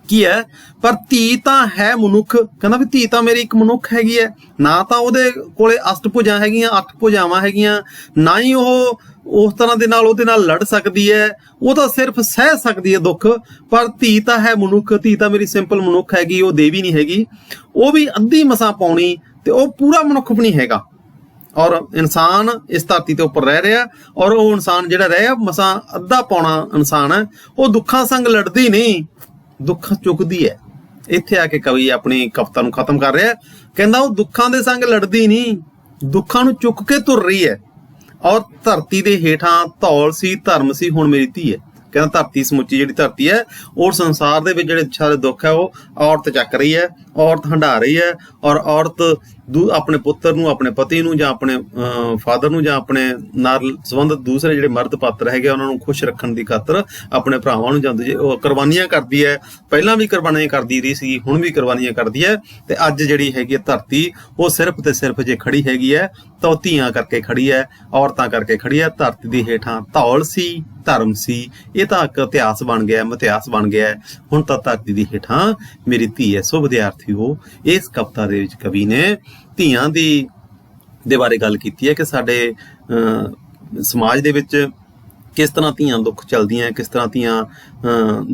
ਕੀ ਹੈ, ਪਰ ਧੀ ਤਾਂ ਹੈ ਮਨੁੱਖ। ਕਹਿੰਦਾ ਵੀ ਧੀ ਤਾਂ ਮੇਰੀ ਇੱਕ ਮਨੁੱਖ ਹੈਗੀ ਹੈ, ਨਾ ਤਾਂ ਉਹਦੇ ਕੋਲੇ ਅਸ਼ਟਭੁਜਾਂ ਹੈਗੀਆਂ, 8 ਭੁਜਾਵਾਂ ਹੈਗੀਆਂ, ਨਾ ਹੀ ਉਹ ਉਸ ਤਰ੍ਹਾਂ ਦੇ ਨਾਲ ਉਹਦੇ ਨਾਲ ਲੜ ਸਕਦੀ ਹੈ, ਉਹ ਤਾਂ ਸਿਰਫ ਸਹਿ ਸਕਦੀ ਹੈ ਦੁੱਖ। ਪਰ ਧੀ ਤਾਂ ਹੈ ਮਨੁੱਖ, ਧੀ ਤਾਂ ਮੇਰੀ ਸਿੰਪਲ ਮਨੁੱਖ ਹੈਗੀ, ਉਹ ਦੇਵੀ ਨਹੀਂ ਹੈਗੀ। ਉਹ ਵੀ ਅੱਧੀ ਮਸਾਂ ਪਾਉਣੀ ਤੇ ਉਹ ਪੂਰਾ ਮਨੁੱਖ ਵੀ ਨਹੀਂ ਹੈਗਾ। ਔਰ ਇਨਸਾਨ ਇਸ ਧਰਤੀ ਤੇ ਉੱਪਰ ਰਹਿ ਰਿਹਾ, ਔਰ ਉਹ ਇਨਸਾਨ ਜਿਹੜਾ ਰਹਿਆ ਮਸਾਂ ਅੱਧਾ ਪੌਣਾ ਇਨਸਾਨ ਹੈ, ਉਹ ਦੁੱਖਾਂ ਸੰਗ ਲੜਦੀ ਨਹੀਂ, ਦੁੱਖ ਚੁੱਕਦੀ ਹੈ। ਇੱਥੇ ਆ ਕੇ ਕਵੀ ਆਪਣੀ ਕਵਿਤਾ ਨੂੰ ਖਤਮ ਕਰ ਰਿਹਾ, ਕਹਿੰਦਾ ਉਹ ਦੁੱਖਾਂ ਦੇ ਸੰਗ ਲੜਦੀ ਨਹੀਂ, ਦੁੱਖਾਂ ਨੂੰ ਚੁੱਕ ਕੇ ਤੁਰ ਰਹੀ ਹੈ। ਔਰ ਧਰਤੀ ਦੇ ਹੇਠਾਂ ਧੌਲ ਸੀ ਧਰਮ ਸੀ ਹੁਣ ਮੇਰੀ ਧੀ ਹੈ। ਕਹਿੰਦਾ ਧਰਤੀ ਸਮੁੱਚੀ ਜਿਹੜੀ ਧਰਤੀ ਹੈ, ਉਹ ਸੰਸਾਰ ਦੇ ਵਿੱਚ ਜਿਹੜੇ ਸਾਰੇ ਦੁੱਖ ਹੈ ਉਹ ਔਰਤ ਚੱਕ ਰਹੀ ਹੈ, ਔਰਤ ਹੰਢਾ ਰਹੀ ਹੈ। ਔਰ ਔਰਤ ਆਪਣੇ ਪੁੱਤਰ ਨੂੰ, ਆਪਣੇ ਪਤੀ ਨੂੰ, ਜਾਂ ਆਪਣੇ ਫਾਦਰ ਨੂੰ, ਜਾਂ ਆਪਣੇ ਨਾਲ ਸੰਬੰਧਿਤ ਦੂਸਰੇ ਜਿਹੜੇ ਮਰਦ ਪਾਤਰ ਹੈਗੇ ਉਹਨਾਂ ਨੂੰ ਖੁਸ਼ ਰੱਖਣ ਦੀ ਖਾਤਰ ਆਪਣੇ ਭਰਾਵਾਂ ਨੂੰ ਜਾਂਦੇ ਉਹ ਕੁਰਬਾਨੀਆਂ ਕਰਦੀ ਹੈ। ਪਹਿਲਾਂ ਵੀ ਕੁਰਬਾਨੀਆਂ ਕਰਦੀ ਰਹੀ ਸੀ, ਹੁਣ ਵੀ ਕੁਰਬਾਨੀਆਂ ਕਰਦੀ ਹੈ। ਤੇ ਅੱਜ ਜਿਹੜੀ ਹੈਗੀ ਧਰਤੀ ਉਹ ਸਿਰਫ ਤੇ ਸਿਰਫ ਜੇ ਖੜੀ ਹੈਗੀ ਹੈ ਤਾਂ ਉਹ ਧੀਆਂ ਕਰਕੇ ਖੜੀ ਹੈ, ਔਰਤਾਂ ਕਰਕੇ ਖੜੀ ਹੈ। ਧਰਤੀ ਦੇ ਹੇਠਾਂ ਧੌਲ ਸੀ ਧਰਮ ਸੀ, ਇਹ ਤਾਂ ਇੱਕ ਇਤਿਹਾਸ ਬਣ ਗਿਆ, ਮਿਥਿਹਾਸ ਬਣ ਗਿਆ। ਹੁਣ ਤਾਂ ਧਰਤੀ ਦੇ ਹੇਠਾਂ ਮੇਰੀ ਧੀ ਹੈ। ਸੋ ਵਿਦਿਆਰਥੀਓ, ਇਸ ਕਵਿਤਾ ਦੇ ਵਿੱਚ ਕਵੀ ਨੇ ਧੀਆਂ ਦੇ ਬਾਰੇ ਗੱਲ ਕੀਤੀ ਹੈ ਕਿ ਸਾਡੇ ਸਮਾਜ ਦੇ ਵਿੱਚ ਕਿਸ ਤਰ੍ਹਾਂ ਧੀਆਂ ਦੁੱਖ ਚੱਲਦੀਆਂ, ਕਿਸ ਤਰ੍ਹਾਂ ਧੀਆਂ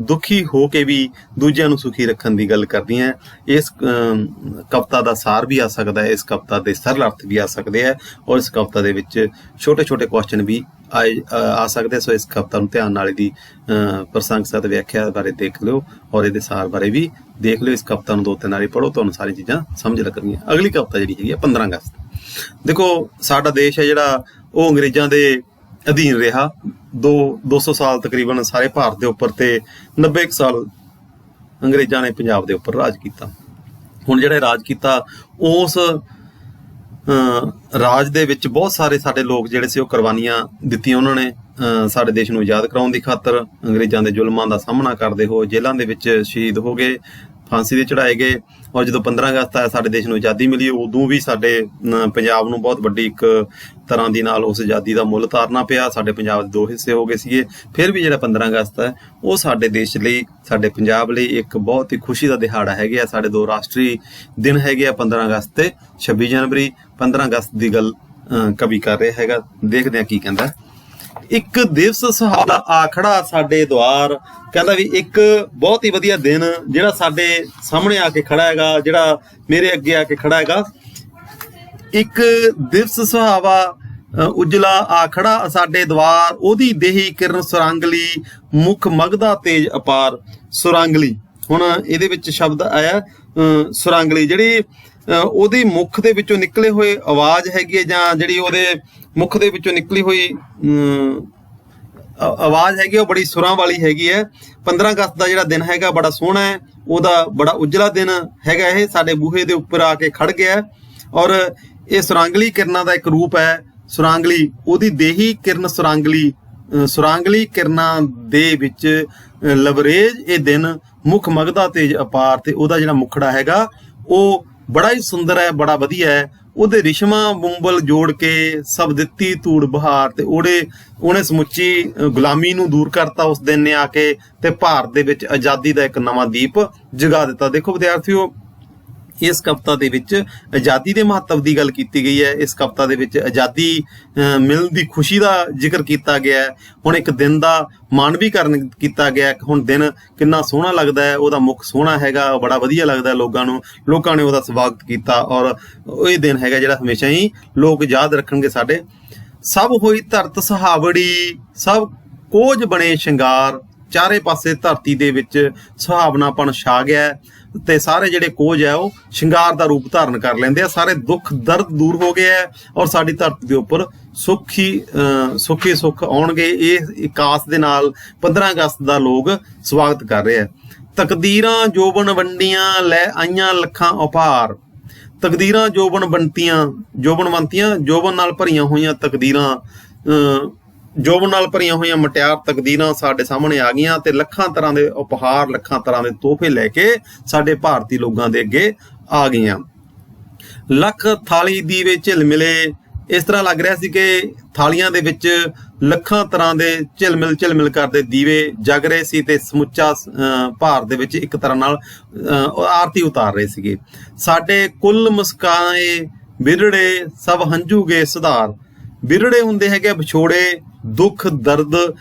ਦੁਖੀ ਹੋ ਕੇ ਵੀ ਦੂਜਿਆਂ ਨੂੰ ਸੁਖੀ ਰੱਖਣ ਦੀ ਗੱਲ ਕਰਦੀਆਂ। ਇਸ ਕਵਿਤਾ ਦਾ ਸਾਰ ਵੀ ਆ ਸਕਦਾ ਹੈ, ਇਸ ਕਵਿਤਾ ਦੇ ਸਰਲ ਅਰਥ ਵੀ ਆ ਸਕਦੇ ਹੈ, ਔਰ ਇਸ ਕਵਿਤਾ ਦੇ ਵਿੱਚ ਛੋਟੇ ਛੋਟੇ ਕੁਐਸਚਨ ਵੀ ਆ ਸਕਦੇ। ਸੋ ਇਸ ਕਵਿਤਾ ਨੂੰ ਧਿਆਨ ਨਾਲ ਇਹਦੀ ਪ੍ਰਸੰਗ ਸਹਿਤ ਵਿਆਖਿਆ ਬਾਰੇ ਦੇਖ ਲਿਓ, ਔਰ ਇਹਦੇ ਸਾਰ ਬਾਰੇ ਵੀ ਦੇਖ ਲਿਓ। ਇਸ ਕਵਿਤਾ ਨੂੰ 2-3 ਵਾਰੀ ਪੜ੍ਹੋ, ਤੁਹਾਨੂੰ ਸਾਰੀ ਚੀਜ਼ਾਂ ਸਮਝ ਲੱਗਣਗੀਆਂ। ਅਗਲੀ ਕਵਿਤਾ ਜਿਹੜੀ ਹੈਗੀ ਹੈ 15 ਅਗਸਤ। ਦੇਖੋ, ਸਾਡਾ ਦੇਸ਼ ਹੈ ਜਿਹੜਾ ਉਹ ਅੰਗਰੇਜ਼ਾਂ ਦੇ ਅਧੀਨ ਰਿਹਾ 200 ਸਾਲ ਤਕਰੀਬਨ ਸਾਰੇ ਭਾਰਤ ਦੇ ਉੱਪਰ, ਤੇ 90 ਸਾਲ ਅੰਗਰੇਜ਼ਾਂ ਨੇ ਪੰਜਾਬ ਦੇ ਉੱਪਰ ਰਾਜ ਕੀਤਾ। ਹੁਣ ਜਿਹੜਾ ਰਾਜ ਕੀਤਾ, ਉਸ ਰਾਜ ਦੇ ਵਿੱਚ ਬਹੁਤ ਸਾਰੇ ਸਾਡੇ ਲੋਕ ਜਿਹੜੇ ਸੀ ਉਹ ਕੁਰਬਾਨੀਆਂ ਦਿੱਤੀਆਂ ਉਹਨਾਂ ਨੇ ਸਾਡੇ ਦੇਸ਼ ਨੂੰ ਆਜ਼ਾਦ ਕਰਾਉਣ ਦੀ ਖਾਤਰ। ਅੰਗਰੇਜ਼ਾਂ ਦੇ ਜ਼ੁਲਮਾਂ ਦਾ ਸਾਹਮਣਾ ਕਰਦੇ ਹੋਏ ਜੇਲ੍ਹਾਂ ਦੇ ਵਿੱਚ ਸ਼ਹੀਦ ਹੋ ਗਏ, ਫਾਂਸੀ ਦੇ ਚੜਾਏ ਗਏ। ਔਰ ਜਦੋਂ 15 ਅਗਸਤ ਆਇਆ, ਸਾਡੇ ਦੇਸ਼ ਨੂੰ ਆਜ਼ਾਦੀ ਮਿਲੀ, ਉਦੋਂ ਵੀ ਸਾਡੇ ਪੰਜਾਬ ਨੂੰ ਬਹੁਤ ਵੱਡੀ ਇੱਕ ਤਰ੍ਹਾਂ ਦੀ ਨਾਲ ਉਸ ਆਜ਼ਾਦੀ ਦਾ ਮੁੱਲ ਤਾਰਨਾ ਪਿਆ। ਸਾਡੇ ਪੰਜਾਬ ਦੇ 2 ਹਿੱਸੇ ਹੋ ਗਏ ਸੀਗੇ। ਫਿਰ ਵੀ ਜਿਹੜਾ 15 ਅਗਸਤ ਹੈ ਉਹ ਸਾਡੇ ਦੇਸ਼ ਲਈ, ਸਾਡੇ ਪੰਜਾਬ ਲਈ ਇੱਕ ਬਹੁਤ ਹੀ ਖੁਸ਼ੀ ਦਾ ਦਿਹਾੜਾ ਹੈਗਾ। ਸਾਡੇ 2 ਰਾਸ਼ਟਰੀ ਦਿਨ ਹੈਗੇ ਆ, 15 ਅਗਸਤ ਤੇ 26 ਜਨਵਰੀ। 15 ਅਗਸਤ ਦੀ ਗੱਲ ਕਵੀ ਕਰ ਰਿਹਾ ਹੈਗਾ, ਦੇਖਦੇ ਹਾਂ ਕੀ ਕਹਿੰਦਾ। ਇੱਕ ਦਿਵਸ ਸੁਹਾਵਣਾ ਆ ਖੜਾ ਸਾਡੇ ਦੁਆਰ। ਕਹਿੰਦਾ ਵੀ ਇੱਕ ਬਹੁਤ ਹੀ ਵਧੀਆ ਦਿਨ ਜਿਹੜਾ ਸਾਡੇ ਸਾਹਮਣੇ ਆ ਕੇ ਖੜਾ ਹੈਗਾ, ਜਿਹੜਾ ਮੇਰੇ ਅੱਗੇ ਆ ਕੇ ਖੜਾ ਹੈਗਾ। ਇੱਕ ਦਿਵਸ ਸੁਹਾਵਾ ਉਜਲਾ ਆ ਖੜਾ ਸਾਡੇ ਦੁਆਰ, ਉਹਦੀ ਦੇਹੀ ਕਿਰਨ ਸੁਰਾਂਗਲੀ, ਮੁਖ ਮਗਦਾ ਤੇਜ ਅਪਾਰ। ਸੁਰਾਂਗਲੀ, ਹੁਣ ਇਹਦੇ ਵਿੱਚ ਸ਼ਬਦ ਆਇਆ ਸੁਰਾਂਗਲੀ, ਜਿਹੜੀ ਉਹਦੀ ਮੁਖ ਦੇ ਵਿੱਚੋਂ ਨਿਕਲੇ ਹੋਏ ਆਵਾਜ਼ ਹੈਗੀ ਹੈ, ਜਾਂ ਜਿਹੜੀ ਉਹਦੇ ਮੁਖ ਦੇ ਵਿੱਚੋਂ ਨਿਕਲੀ ਹੋਈ ਆਵਾਜ਼ ਹੈਗੀ ਉਹ ਬੜੀ ਸੁਰਾਂ ਵਾਲੀ ਹੈਗੀ ਹੈ। 15 ਅਗਸਤ ਦਾ ਜਿਹੜਾ ਦਿਨ ਹੈਗਾ ਬੜਾ ਸੋਹਣਾ ਹੈ, ਉਹਦਾ ਬੜਾ ਉਜਲਾ ਦਿਨ ਹੈਗਾ। ਇਹ ਸਾਡੇ ਬੂਹੇ ਦੇ ਉੱਪਰ ਆ ਕੇ ਖੜ ਗਿਆ, ਔਰ ਇਹ ਸੁਰਾਂਗਲੀ ਕਿਰਨਾਂ ਦਾ ਇੱਕ ਰੂਪ ਹੈ। ਸੁਰਾਂਗਲੀ, ਉਹਦੀ ਦੇਹੀ ਕਿਰਨ ਸੁਰਾਂਗਲੀ, ਸੁਰਾਂਗਲੀ ਕਿਰਨਾਂ ਦੇ ਵਿੱਚ ਲਵਰੇਜ ਇਹ ਦਿਨ, ਮੁਖ ਮਗਦਾ ਤੇਜ ਅਪਾਰ। ਤੇ ਉਹਦਾ ਜਿਹੜਾ ਮੁਖੜਾ ਹੈਗਾ ਉਹ ਬੜਾ ਹੀ ਸੁੰਦਰ ਹੈ, ਬੜਾ ਵਧੀਆ ਹੈ। ਉਹਦੇ ਰਿਸ਼ਮਾ ਬੁੰਬਲ ਜੋੜ ਕੇ ਸਭ ਦਿੱਤੀ ਧੂੜ ਬਹਾਰ। ਤੇ ਉਹਨੇ ਸਮੁੱਚੀ ਗੁਲਾਮੀ ਨੂੰ ਦੂਰ ਕਰਤਾ ਉਸ ਦਿਨ ਨੇ ਆ ਕੇ, ਤੇ ਭਾਰਤ ਦੇ ਵਿੱਚ ਆਜ਼ਾਦੀ ਦਾ ਇੱਕ ਨਵਾਂ ਦੀਪ ਜਗਾ ਦਿੱਤਾ। ਦੇਖੋ ਵਿਦਿਆਰਥੀਓ, ਇਸ ਕਵਿਤਾ ਦੇ ਵਿੱਚ ਆਜ਼ਾਦੀ ਦੇ ਮਹੱਤਵ ਦੀ ਗੱਲ ਕੀਤੀ ਗਈ ਹੈ। ਇਸ ਕਵਿਤਾ ਦੇ ਵਿੱਚ ਆਜ਼ਾਦੀ ਮਿਲਣ ਦੀ ਖੁਸ਼ੀ ਦਾ ਜ਼ਿਕਰ ਕੀਤਾ ਗਿਆ ਹੈ। ਹੁਣ ਇੱਕ ਦਿਨ ਦਾ ਮਾਨਵੀਕਰਨ ਕੀਤਾ ਗਿਆ। ਹੁਣ ਦਿਨ ਕਿੰਨਾ ਸੋਹਣਾ ਲੱਗਦਾ ਹੈ, ਉਹਦਾ ਮੁੱਖ ਸੋਹਣਾ ਹੈਗਾ, ਬੜਾ ਵਧੀਆ ਲੱਗਦਾ ਲੋਕਾਂ ਨੂੰ, ਲੋਕਾਂ ਨੇ ਉਹਦਾ ਸਵਾਗਤ ਕੀਤਾ। ਔਰ ਇਹ ਦਿਨ ਹੈਗਾ ਜਿਹੜਾ ਹਮੇਸ਼ਾ ਹੀ ਲੋਕ ਯਾਦ ਰੱਖਣਗੇ ਸਾਡੇ। ਸਭ ਹੋਈ ਧਰਤ ਸੁਹਾਵੜੀ, ਸਭ ਕੋਝ ਬਣੇ ਸ਼ਿੰਗਾਰ। ਚਾਰੇ ਪਾਸੇ ਧਰਤੀ ਦੇ ਵਿੱਚ ਸੁਹਾਵਨਾਪਣ ਛਾ ਗਿਆ, ਤੇ ਸਾਰੇ ਜਿਹੜੇ ਕੋਝ ਹੈ ਉਹ ਸ਼ਿੰਗਾਰ ਦਾ ਰੂਪ ਧਾਰਨ ਕਰ ਲੈਂਦੇ ਆ। ਸਾਰੇ ਦੁੱਖ ਦਰਦ ਦੂਰ ਹੋ ਗਏ ਹੈ, ਔਰ ਸਾਡੀ ਧਰਤੀ ਦੇ ਉੱਪਰ ਸੁੱਖੀ ਸੁੱਖ ਆਉਣਗੇ। ਇਹ ਆਸ ਦੇ ਨਾਲ 15 ਅਗਸਤ ਦਾ ਲੋਕ ਸਵਾਗਤ ਕਰ ਰਹੇ ਆ। ਤਕਦੀਰਾਂ ਜੋਬਨ ਵੰਡੀਆਂ ਲੈ ਆਈਆਂ ਲੱਖਾਂ ਉਪਾਰ, ਤਕਦੀਰਾਂ ਜੋਬਨ ਬੰਤੀਆਂ ਜੋਬਨ ਨਾਲ ਭਰੀਆਂ ਹੋਈਆਂ ਤਕਦੀਰਾਂ, ਜੋਬਨ ਨਾਲ ਭਰੀਆਂ ਹੋਈਆਂ ਮਟਿਆਰ ਤਕਦੀਰਾਂ ਸਾਡੇ ਸਾਹਮਣੇ ਆ ਗਈਆਂ ਤੇ ਲੱਖਾਂ ਤਰ੍ਹਾਂ ਦੇ ਉਪਹਾਰ, ਲੱਖਾਂ ਤਰ੍ਹਾਂ ਦੇ ਤੋਹਫੇ ਲੈ ਕੇ ਸਾਡੇ ਭਾਰਤੀ ਲੋਕਾਂ ਦੇ ਅੱਗੇ ਆ ਗਈਆਂ। ਲੱਖ ਥਾਲੀ ਦੀਵੇ ਝਿਲ ਮਿਲੇ। ਇਸ ਤਰ੍ਹਾਂ ਲੱਗ ਰਿਹਾ ਸੀ ਕਿ ਥਾਲੀਆਂ ਦੇ ਵਿੱਚ ਲੱਖਾਂ ਤਰ੍ਹਾਂ ਦੇ ਝਿਲਮਿਲ ਕਰਦੇ ਦੀਵੇ ਜਗ ਰਹੇ ਸੀ ਤੇ ਸਮੁੱਚਾ ਭਾਰਤ ਦੇ ਵਿੱਚ ਇੱਕ ਤਰ੍ਹਾਂ ਨਾਲ ਆਰਤੀ ਉਤਾਰ ਰਹੇ ਸੀਗੇ। ਸਾਡੇ ਕੁੱਲ ਮੁਸਕਾਏ ਬਿਰੜੇ ਸਭ ਹੰਝੂ ਗਏ ਸੁਧਾਰ। ਬਿਰੜੇ ਹੁੰਦੇ ਹੈਗੇ ਵਿਛੋੜੇ, ਦੁੱਖ ਦਰਦ,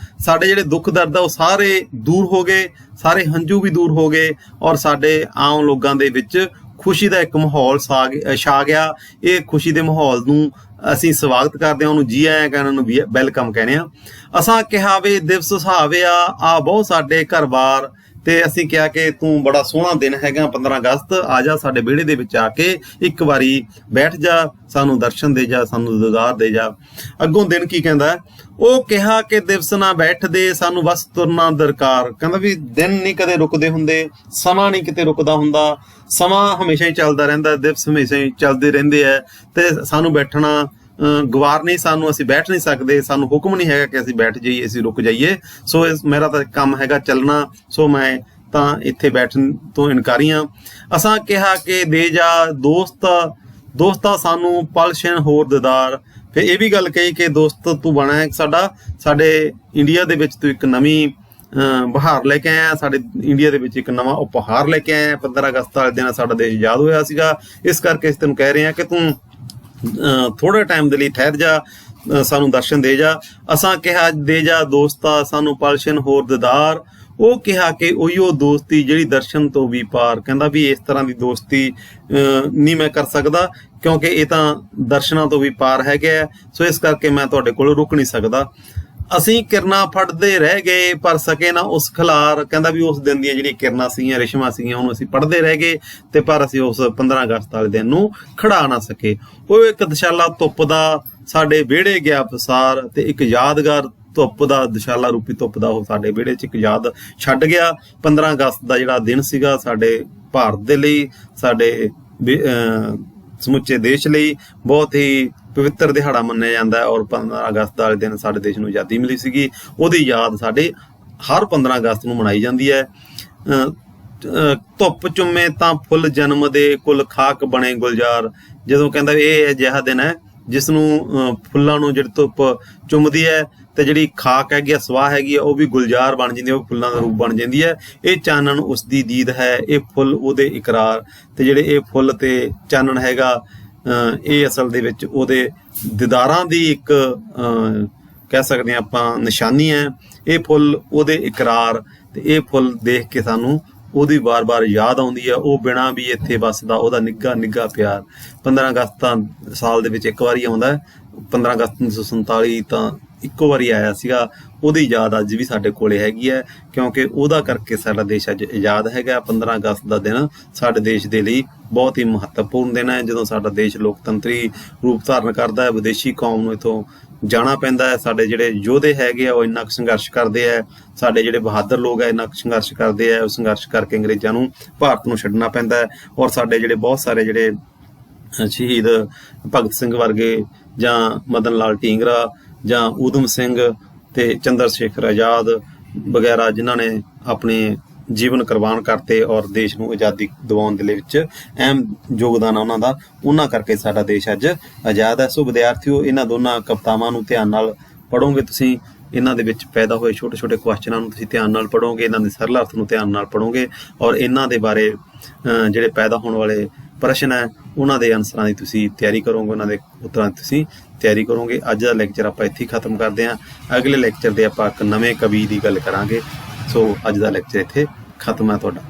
ਸਾਡੇ ਜਿਹੜੇ ਦੁੱਖ ਦਰਦ ਆ ਉਹ ਸਾਰੇ ਦੂਰ ਹੋ ਗਏ, ਸਾਰੇ ਹੰਝੂ ਵੀ ਦੂਰ ਹੋ ਗਏ ਔਰ ਸਾਡੇ ਆਮ ਲੋਕਾਂ ਦੇ ਵਿੱਚ ਖੁਸ਼ੀ ਦਾ ਇੱਕ ਮਾਹੌਲ ਛਾ ਗਿਆ। ਇਹ ਖੁਸ਼ੀ ਦੇ ਮਾਹੌਲ ਨੂੰ ਅਸੀਂ ਸਵਾਗਤ ਕਰਦੇ ਹਾਂ, ਉਹਨੂੰ ਜੀ ਆਇਆਂ ਕਹਿਣ ਨੂੰ ਵੈਲਕਮ ਕਹਿੰਦੇ ਹਾਂ। ਅਸਾਂ ਕਿਹਾ ਵੇ ਦਿਵਸ ਸੁਹਾਵਿਆ ਆ ਬਹੁਤ ਸਾਡੇ ਘਰ ਬਾਰ, ਤੇ ਅਸੀਂ ਕਿਹਾ ਕਿ ਤੂੰ ਬੜਾ ਸੋਹਣਾ ਦਿਨ ਹੈਗਾ 15 ਅਗਸਤ, ਆ ਜਾ ਸਾਡੇ ਵਿਹੜੇ ਦੇ ਵਿੱਚ ਆ ਕੇ ਇੱਕ ਵਾਰੀ ਬੈਠ ਜਾ, ਸਾਨੂੰ ਦਰਸ਼ਨ ਦੇ ਜਾ, ਸਾਨੂੰ ਦੀਦਾਰ ਦੇ ਜਾ। ਅੱਗੋਂ ਦਿਨ ਕੀ ਕਹਿੰਦਾ, ਉਹ ਕਿਹਾ ਕਿ ਦਿਵਸ ਨਾ ਬੈਠਦੇ ਸਾਨੂੰ ਬਸ ਤੁਰਨਾ ਦਰਕਾਰ। ਕਹਿੰਦਾ ਵੀ ਦਿਨ ਨਹੀਂ ਕਦੇ ਰੁਕਦੇ ਹੁੰਦੇ, ਸਮਾਂ ਨਹੀਂ ਕਿਤੇ ਰੁਕਦਾ ਹੁੰਦਾ, ਸਮਾਂ ਹਮੇਸ਼ਾ ਹੀ ਚੱਲਦਾ ਰਹਿੰਦਾ, ਦਿਵਸ ਹਮੇਸ਼ਾ ਹੀ ਚੱਲਦੇ ਰਹਿੰਦੇ ਹੈ ਤੇ ਸਾਨੂੰ ਬੈਠਣਾ ਗਵਾਰ ਨਹੀਂ, ਸਾਨੂੰ ਅਸੀਂ ਬੈਠ ਨਹੀਂ ਸਕਦੇ, ਸਾਨੂੰ ਹੁਕਮ ਨਹੀਂ ਹੈਗਾ ਕਿ ਅਸੀਂ ਬੈਠ ਜਾਈਏ, ਅਸੀਂ ਰੁਕ ਜਾਈਏ। ਸੋ ਮੇਰਾ ਤਾਂ ਕੰਮ ਹੈਗਾ ਚੱਲਣਾ, ਸੋ ਮੈਂ ਤਾਂ ਇੱਥੇ ਬੈਠਣ ਤੋਂ ਇਨਕਾਰੀ ਹਾਂ। ਅਸਾਂ ਕਿਹਾ ਕਿ ਦੇ ਜਾ ਦੋਸਤਾ ਸਾਨੂੰ ਪਲਸ਼ਨ ਹੋਰ ਦੀਦਾਰ। ਫਿਰ ਇਹ ਵੀ ਗੱਲ ਕਹੀ ਕਿ ਦੋਸਤ ਤੂੰ ਬਣਾ ਸਾਡਾ, ਸਾਡੇ ਇੰਡੀਆ ਦੇ ਵਿੱਚ ਤੂੰ ਇੱਕ ਨਵੀਂ ਬਹਾਰ ਲੈ ਕੇ ਆਇਆ, ਸਾਡੇ ਇੰਡੀਆ ਦੇ ਵਿੱਚ ਇੱਕ ਨਵਾਂ ਉਪਹਾਰ ਲੈ ਕੇ ਆਇਆ। 15 ਅਗਸਤ ਵਾਲੇ ਦਿਨ ਸਾਡਾ ਦੇਸ਼ ਆਜ਼ਾਦ ਹੋਇਆ ਸੀਗਾ, ਇਸ ਕਰਕੇ ਅਸੀਂ ਤੈਨੂੰ ਕਹਿ ਰਹੇ ਹਾਂ ਕਿ ਤੂੰ ਥੋੜੇ ਟਾਈਮ ਦੇ ਲਈ ਠਹਿਰ ਜਾ, ਸਾਨੂੰ ਦਰਸ਼ਨ ਦੇ ਜਾ। ਅਸਾਂ ਕਿਹਾ ਦੇ ਜਾ ਦੋਸਤਾ ਸਾਨੂੰ ਪਲਸ਼ਨ ਹੋਰ ਦੀਦਾਰ। ਉਹ ਕਿਹਾ ਕਿ ਉਹੀਓ ਦੋਸਤੀ ਜਿਹੜੀ ਦਰਸ਼ਨ ਤੋਂ ਵੀ ਪਾਰ। ਕਹਿੰਦਾ ਵੀ ਇਸ ਤਰ੍ਹਾਂ ਦੀ ਦੋਸਤੀ ਨਹੀਂ ਮੈਂ ਕਰ ਸਕਦਾ ਕਿਉਂਕਿ ਇਹ ਤਾਂ ਦਰਸ਼ਨਾਂ ਤੋਂ ਵੀ ਪਾਰ ਹੈਗਾ, ਸੋ ਇਸ ਕਰਕੇ ਮੈਂ ਤੁਹਾਡੇ ਕੋਲ ਰੁਕ ਨਹੀਂ ਸਕਦਾ। ਅਸੀਂ ਕਿਰਨਾਂ ਫੜਦੇ ਰਹਿ ਗਏ ਪਰ ਸਕੇ ਨਾ ਉਸ ਖਿਲਾਰ। ਕਹਿੰਦਾ ਵੀ ਉਸ ਦਿਨ ਦੀਆਂ ਜਿਹੜੀਆਂ ਕਿਰਨਾਂ ਸੀਗੀਆਂ, ਰੇਸ਼ਮਾਂ ਸੀਗੀਆਂ, ਉਹਨੂੰ ਅਸੀਂ ਪੜ੍ਹਦੇ ਰਹਿ ਗਏ ਤੇ ਪਰ ਅਸੀਂ ਉਸ 15 ਅਗਸਤ ਵਾਲੇ ਦਿਨ ਨੂੰ ਖੜਾ ਨਾ ਸਕੇ। ਉਹ ਇੱਕ ਦਸ਼ਾਲਾ ਧੁੱਪ ਦਾ ਸਾਡੇ ਵਿਹੜੇ ਗਿਆ ਪਸਾਰ ਤੇ ਇੱਕ ਯਾਦਗਾਰ ਧੁੱਪ ਦਾ, ਦਸ਼ਾਲਾ ਰੂਪੀ ਧੁੱਪ ਦਾ ਉਹ ਸਾਡੇ ਵਿਹੜੇ 'ਚ ਇੱਕ ਯਾਦ ਛੱਡ ਗਿਆ। 15 ਅਗਸਤ ਦਾ ਜਿਹੜਾ ਦਿਨ ਸੀਗਾ ਸਾਡੇ ਭਾਰਤ ਦੇ ਲਈ, ਸਾਡੇ ਸਮੁੱਚੇ ਦੇਸ਼ ਲਈ ਬਹੁਤ ਹੀ ਪਵਿੱਤਰ ਦਿਹਾੜਾ ਮੰਨਿਆ ਜਾਂਦਾ ਹੈ ਔਰ 15 ਅਗਸਤ ਵਾਲੇ ਦਿਨ ਸਾਡੇ ਦੇਸ਼ ਨੂੰ ਆਜ਼ਾਦੀ ਮਿਲੀ ਸੀਗੀ, ਉਹਦੀ ਯਾਦ ਸਾਡੇ ਹਰ 15 ਅਗਸਤ ਨੂੰ ਮਨਾਈ ਜਾਂਦੀ ਹੈ। ਧੁੱਪ ਚੁੰਮੇ ਤਾਂ ਫੁੱਲ ਜਨਮ ਦੇ ਕੁੱਲ ਖਾਕ ਬਣੇ ਗੁਲਜ਼ਾਰ। ਜਦੋਂ ਕਹਿੰਦਾ ਇਹ ਅਜਿਹਾ ਦਿਨ ਹੈ ਜਿਸ ਨੂੰ ਫੁੱਲਾਂ ਨੂੰ ਜਿਹੜੀ ਧੁੱਪ ਚੁੰਮਦੀ ਹੈ ਤੇ ਜਿਹੜੀ ਖਾਕ ਹੈਗੀ ਆ, ਸਵਾਹ ਹੈਗੀ ਆ, ਉਹ ਵੀ ਗੁਲਜ਼ਾਰ ਬਣ ਜਾਂਦੀ ਹੈ, ਉਹ ਫੁੱਲਾਂ ਦਾ ਰੂਪ ਬਣ ਜਾਂਦੀ ਹੈ। ਇਹ ਚਾਨਣ ਉਸ ਦੀ ਦੀਦ ਹੈ, ਇਹ ਫੁੱਲ ਉਹਦੇ ਇਕਰਾਰ। ਤੇ ਜਿਹੜੇ ਇਹ ਫੁੱਲ ਤੇ ਚਾਨਣ ਹੈਗਾ ਇਹ ਅਸਲ ਦੇ ਵਿੱਚ ਉਹਦੇ ਦੀਦਾਰਾਂ ਦੀ ਇੱਕ ਕਹਿ ਸਕਦੇ ਹਾਂ ਆਪਾਂ ਨਿਸ਼ਾਨੀ ਹੈ। ਇਹ ਫੁੱਲ ਉਹਦੇ ਇਕਰਾਰ ਤੇ ਇਹ ਫੁੱਲ ਦੇਖ ਕੇ ਸਾਨੂੰ ਉਹਦੀ ਵਾਰ-ਵਾਰ ਯਾਦ ਆਉਂਦੀ ਹੈ, ਉਹ ਬਿਨਾਂ ਵੀ ਇੱਥੇ ਵੱਸਦਾ ਉਹਦਾ ਨਿੱਘਾ ਨਿੱਘਾ ਪਿਆਰ। 15 ਅਗਸਤ ਤਾਂ ਸਾਲ ਦੇ ਵਿੱਚ ਇੱਕ ਵਾਰੀ ਆਉਂਦਾ, 15 ਅਗਸਤ 1947 ਤਾਂ ਇੱਕੋ ਵਾਰੀ ਆਇਆ ਸੀਗਾ। ਉਹਦੀ ਯਾਦ ਅੱਜ ਵੀ ਸਾਡੇ ਕੋਲੇ ਹੈਗੀ ਹੈ ਕਿਉਂਕਿ ਉਹਦਾ ਕਰਕੇ ਸਾਡਾ ਦੇਸ਼ ਅੱਜ ਆਜ਼ਾਦ ਹੈਗਾ। 15 ਅਗਸਤ ਦਾ ਦਿਨ ਸਾਡੇ ਦੇਸ਼ ਦੇ ਲਈ ਬਹੁਤ ਹੀ ਮਹੱਤਵਪੂਰਨ ਦਿਨ ਹੈ, ਜਦੋਂ ਸਾਡਾ ਦੇਸ਼ ਲੋਕਤੰਤਰੀ ਰੂਪ ਧਾਰਨ ਕਰਦਾ ਹੈ। ਵਿਦੇਸ਼ੀ ਕੌਮ ਨੂੰ ਇੱਥੋਂ ਜਾਣਾ ਪੈਂਦਾ ਹੈ। ਸਾਡੇ ਜਿਹੜੇ ਯੋਧੇ ਹੈਗੇ ਆ ਉਹ ਇੰਨਾ ਕੁ ਸੰਘਰਸ਼ ਕਰਦੇ ਆ, ਸਾਡੇ ਜਿਹੜੇ ਬਹਾਦਰ ਲੋਕ ਆ ਇੰਨਾ ਕੁ ਸੰਘਰਸ਼ ਕਰਦੇ ਆ, ਉਹ ਸੰਘਰਸ਼ ਕਰਕੇ ਅੰਗਰੇਜ਼ਾਂ ਨੂੰ ਭਾਰਤ ਨੂੰ ਛੱਡਣਾ ਪੈਂਦਾ ਹੈ। ਔਰ ਸਾਡੇ ਜਿਹੜੇ ਬਹੁਤ ਸਾਰੇ ਜਿਹੜੇ ਸ਼ਹੀਦ ਭਗਤ ਸਿੰਘ ਵਰਗੇ ਜਾਂ ਮਦਨ ਲਾਲ ਢੀਂਗਰਾ ਜਾਂ ਊਧਮ ਸਿੰਘ ਤੇ ਚੰਦਰ ਸ਼ੇਖਰ ਆਜ਼ਾਦ ਵਗੈਰਾ ਜਿਨ੍ਹਾਂ ਨੇ ਆਪਣੇ ਜੀਵਨ ਕੁਰਬਾਨ ਕਰਤੇ ਔਰ ਦੇਸ਼ ਨੂੰ ਆਜ਼ਾਦੀ ਦਿਵਾਉਣ ਦੇ ਵਿੱਚ ਅਹਿਮ ਯੋਗਦਾਨ ਆ ਉਹਨਾਂ ਦਾ, ਉਹਨਾਂ ਕਰਕੇ ਸਾਡਾ ਦੇਸ਼ ਅੱਜ ਆਜ਼ਾਦ ਹੈ। ਸੋ ਵਿਦਿਆਰਥੀਓ, ਇਹਨਾਂ ਦੋਨਾਂ ਕਵਿਤਾਵਾਂ ਨੂੰ ਧਿਆਨ ਨਾਲ ਪੜ੍ਹੋਗੇ ਤੁਸੀਂ, ਇਹਨਾਂ ਦੇ ਵਿੱਚ ਪੈਦਾ ਹੋਏ ਛੋਟੇ ਛੋਟੇ ਕੁਐਸਚਨਾਂ ਨੂੰ ਤੁਸੀਂ ਧਿਆਨ ਨਾਲ ਪੜ੍ਹੋਗੇ, ਇਹਨਾਂ ਦੇ ਸਰਲ ਅਰਥ ਨੂੰ ਧਿਆਨ ਨਾਲ ਪੜ੍ਹੋਗੇ ਔਰ ਇਹਨਾਂ ਦੇ ਬਾਰੇ ਜਿਹੜੇ ਪੈਦਾ ਹੋਣ ਵਾਲੇ ਪ੍ਰਸ਼ਨ ਹੈ ਉਹਨਾਂ ਦੇ ਆਨਸਰਾਂ ਦੀ ਤੁਸੀਂ ਤਿਆਰੀ ਕਰੋਗੇ, ਉਹਨਾਂ ਦੇ ਉੱਤਰਾਂ ਦੀ ਤੁਸੀਂ ਤਿਆਰੀ ਕਰੋਗੇ। ਅੱਜ ਦਾ ਲੈਕਚਰ ਆਪਾਂ ਇੱਥੇ ਹੀ ਖਤਮ ਕਰਦੇ ਹਾਂ। ਅਗਲੇ ਲੈਕਚਰ ਦੇ ਆਪਾਂ ਇੱਕ ਨਵੇਂ ਕਵੀ ਦੀ ਗੱਲ ਕਰਾਂਗੇ। ਸੋ ਅੱਜ ਦਾ ਲੈਕਚਰ ਇੱਥੇ ਖਤਮ ਹੈ ਤੁਹਾਡਾ।